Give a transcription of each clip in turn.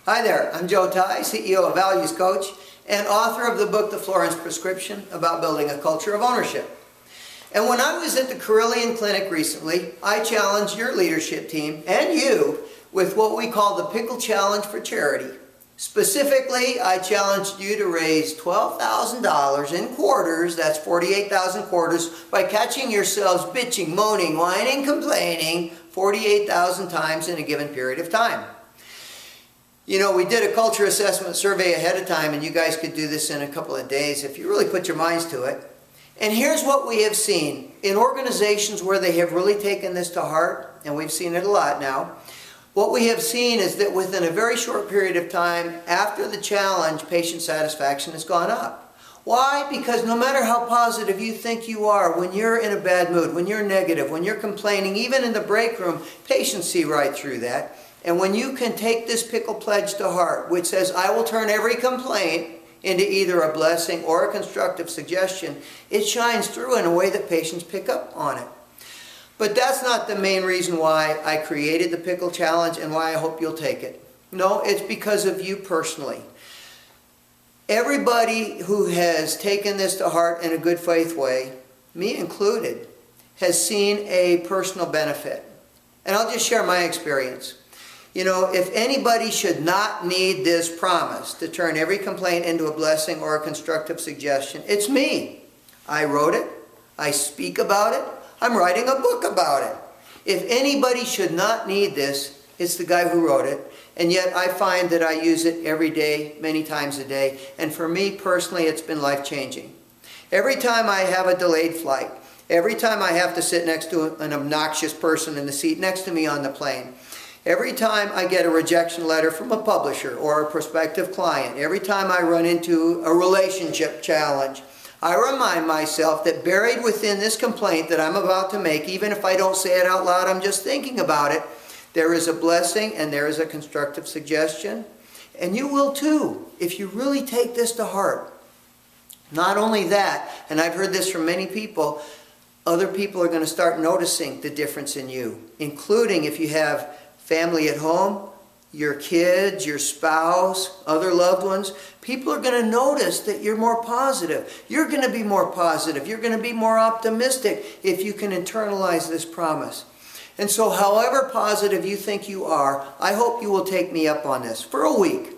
Hi there, I'm Joe Ty, CEO of Values Coach and author of the book, The Florence Prescription, about building a culture of ownership. And when I was at the Carilion Clinic recently, I challenged your leadership team and you with what we call the Pickle Challenge for Charity. Specifically, I challenged you to raise $12,000 in quarters, that's 48,000 quarters, by catching yourselves bitching, moaning, whining, complaining 48,000 times in a given period of time. You know, we did a culture assessment survey ahead of time, and you guys could do this in a couple of days if you really put your minds to it. And here's what we have seen in organizations where they have really taken this to heart, and we've seen it a lot now. What we have seen is that within a very short period of time after the challenge, patient satisfaction has gone up. Why? Because no matter how positive you think you are, when you're in a bad mood, when you're negative, when you're complaining, even in the break room, patients see right through that. And when you can take this pickle pledge to heart, which says, I will turn every complaint into either a blessing or a constructive suggestion, it shines through in a way that patients pick up on it. But that's not the main reason why I created the Pickle Challenge and why I hope you'll take it. No, it's because of you personally. Everybody who has taken this to heart in a good faith way, me included, has seen a personal benefit. And I'll just share my experience. You know, if anybody should not need this promise to turn every complaint into a blessing or a constructive suggestion, it's me. I wrote it. I speak about it. I'm writing a book about it. If anybody should not need this, it's the guy who wrote it. And yet I find that I use it every day, many times a day. And for me personally, it's been life-changing. Every time I have a delayed flight, every time I have to sit next to an obnoxious person in the seat next to me on the plane, every time I get a rejection letter from a publisher or a prospective client, every time I run into a relationship challenge, I remind myself that buried within this complaint that I'm about to make, even if I don't say it out loud, I'm just thinking about it, there is a blessing and there is a constructive suggestion. And you will too, if you really take this to heart. Not only that, and I've heard this from many people, other people are going to start noticing the difference in you, including if you have family at home, your kids, your spouse, other loved ones. People are going to notice that you're more positive. You're going to be more positive. You're going to be more optimistic if you can internalize this promise. And so however positive you think you are, I hope you will take me up on this for a week.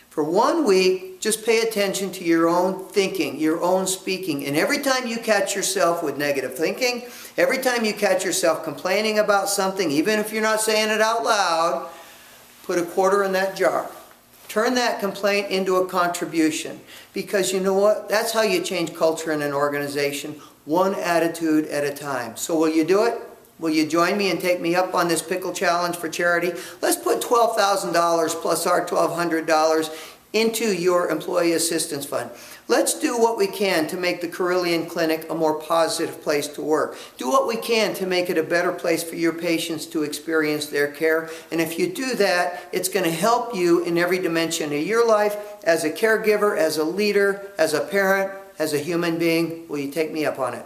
For 1 week, just pay attention to your own thinking, your own speaking. And every time you catch yourself with negative thinking, every time you catch yourself complaining about something, even if you're not saying it out loud, put a quarter in that jar. Turn that complaint into a contribution. Because you know what? That's how you change culture in an organization, one attitude at a time. So will you do it? Will you join me and take me up on this Pickle Challenge for Charity? Let's put $12,000 plus our $1,200 into your Employee Assistance Fund. Let's do what we can to make the Carilion Clinic a more positive place to work. Do what we can to make it a better place for your patients to experience their care. And if you do that, it's going to help you in every dimension of your life as a caregiver, as a leader, as a parent, as a human being. Will you take me up on it?